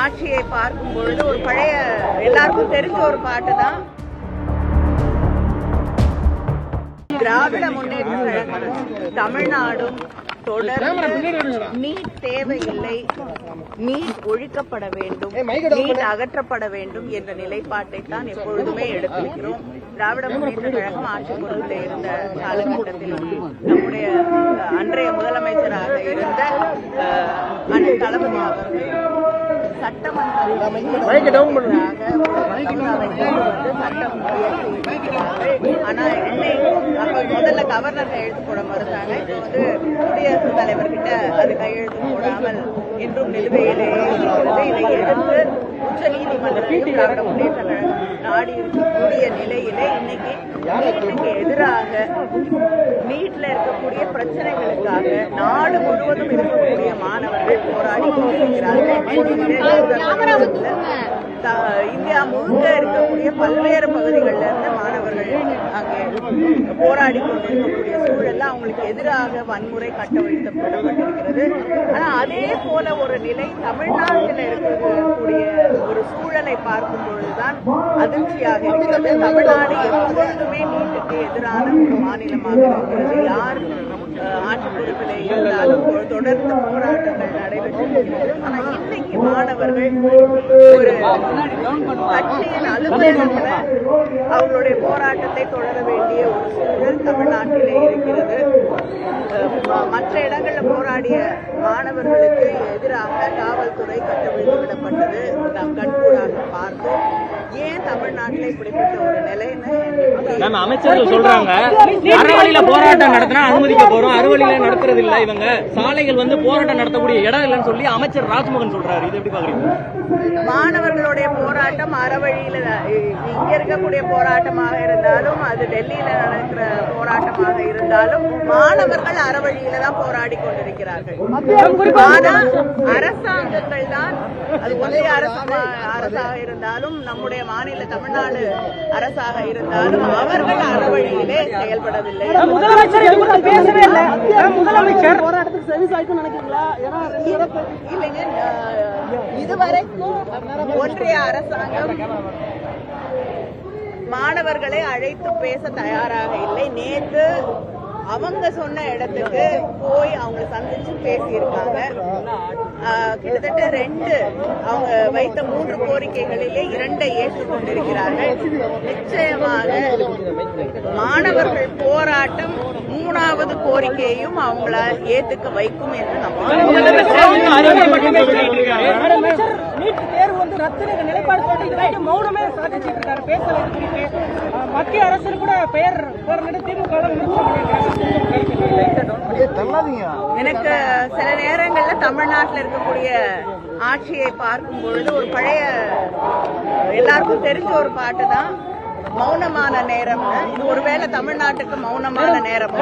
ஆட்சியை பார்க்கும் பொழுது ஒரு பழைய எல்லாருக்கும் தெரிஞ்ச ஒரு பாட்டு தான். திராவிட முன்னேற்ற கழகம் தமிழ்நாடும் தொடர்ந்து நீட் தேவையில்லை, நீட் ஒழிக்கப்பட வேண்டும், நீட் அகற்றப்பட வேண்டும் என்ற நிலைப்பாட்டை தான் எப்பொழுதுமே எடுத்திருக்கிறோம். திராவிட முன்னேற்ற கழகம் ஆட்சி பொறுப்பில் இருந்த காலகட்டத்தில் நம்முடைய அன்றைய முதலமைச்சராக இருந்த தளபதி அவர்கள் சட்டமன்ற சட்டம் ஆனா என்னை முதல்ல கவர்னர் கையெழுத்து போட மறுத்தாங்க. இப்போ குடியரசுத் தலைவர்கிட்ட அது கையெழுத்து போடாமல் இன்றும் நிலுவையிலே இருக்கிறது. இதை எதிர்த்து உச்ச நீதிமன்றத்தில் திராவிட முன்னேற்ற கழகம் நாடி இருக்கக்கூடிய நிலையிலே இன்னைக்கு நீட்டுக்கு எதிராக நீட்ல இருக்கக்கூடிய பிரச்சனைகளுக்காக நாடு முழுவதும் இருக்கக்கூடிய மாணவர்கள் போராடி கொண்டிருக்கிறார்கள். இந்தியா முழுக்க இருக்கக்கூடிய பல்வேறு பகுதிகளில் இருந்து மாணவர்கள் அங்கே போராடி கொண்டிருக்கக்கூடிய சூழல்ல அவங்களுக்கு எதிராக வன்முறை கட்டவிழ்க்கப்பட்டிருக்கிறது. ஆனா அதே போல ஒரு நிலை தமிழ்நாட்டில் இருக்கக்கூடிய ஒரு சூழலை பார்க்கும் பொழுதுதான் அதிர்ச்சியாக இருக்கிறது. தமிழ்நாடு எப்பொழுதுமே நீட்டுக்கு எதிரான ஒரு மாநிலமாக இருக்கிறது. யார் ஆட்சி பொறுப்பிலே இருந்தாலும் தொடர்ந்து போராட்டங்கள் நடைபெற்றிருக்கிறது. ஆனா இன்னைக்கு மாணவர்கள் ஒரு கட்சியின் அலுவலகத்துல அவங்களுடைய போராட்டத்தை தொடர வேண்டிய ஒரு சூழல் தமிழ்நாட்டிலே இருக்கிறது. மற்ற இடங்களில் போராடிய மாணவர்களுக்கு எதிராக காவல்துறை கட்டவிழ்த்து விடப்பட்டது நாம் கண்கூடாக பார்த்தோம். ஏன் தமிழ்நாட்டில் இப்படிப்பட்ட ஒரு நிலைன்னு அமைச்சர்கள் சொல்றாங்க. அறவழியில போராட்டம் நடத்தினா அனுமதிக்க போறோம், அறுவழியில நடத்துறது இல்ல. இவங்க சாலைகள் போராட்டம் நடத்தக்கூடிய இடம் இல்லைன்னு சொல்லி அமைச்சர் ராஜ்மோகன் சொல்றாரு. இது எப்படி பாக்குறீங்க? மாணவர்களுடைய போராட்டம் அறவழியில இங்க இருக்கக்கூடிய போராட்டமாக இருந்தாலும், அது டெல்லியில நடக்கிற போராட்டமாக இருந்தாலும் மாணவர்கள் அறவழியில தான் போராடி கொண்டிருக்கிறார்கள். ஆனா அரசாங்கங்கள் தான், அது ஒன்றிய அரசாக இருந்தாலும் நம்முடைய மாநில தமிழ்நாடு அரசாக இருந்தாலும் அவர்கள் அறவழியிலே செயல்படவில்லை. முதலமைச்சர் பேசவே இல்லை. முதலமைச்சர் போராட்டத்துக்கு செவி சாய்க்கும் நினைக்கிறீங்களா? இல்லைங்க, இதுவரைக்கும் ஒன்றிய அரசாங்கம் மாணவர்களை அழைத்து பேச தயாராக இல்லை. நேற்று அவங்க சொன்ன இடத்துக்கு போய் அவங்க சந்திச்சு பேசியிருக்காங்க. கிட்டத்தட்ட 2 அவங்க வைத்த 3 கோரிக்கைகளிலே 2 ஏற்றுக்கொண்டிருக்கிறார்கள். நிச்சயமாக மாணவர்கள் போராட்டம் 3வது கோரிக்கையையும் அவங்கள ஏத்துக்க வைக்கும் என்று நிலைப்பாடு சொல்லிட்டு மௌனமே சாதிச்சுட்டு இருக்காரு, பேசல. மத்திய அரசு கூட பெயர் திமுக எனக்கு சில நேரங்கள்ல தமிழ்நாட்டில் இருக்கக்கூடிய ஆட்சியை பார்க்கும் பொழுது ஒரு பழைய எல்லாருக்கும் தெரிஞ்ச ஒரு பாட்டு தான், மௌனமான நேரம். இது ஒருவேளை தமிழ்நாட்டுக்கு மௌனமான நேரம்.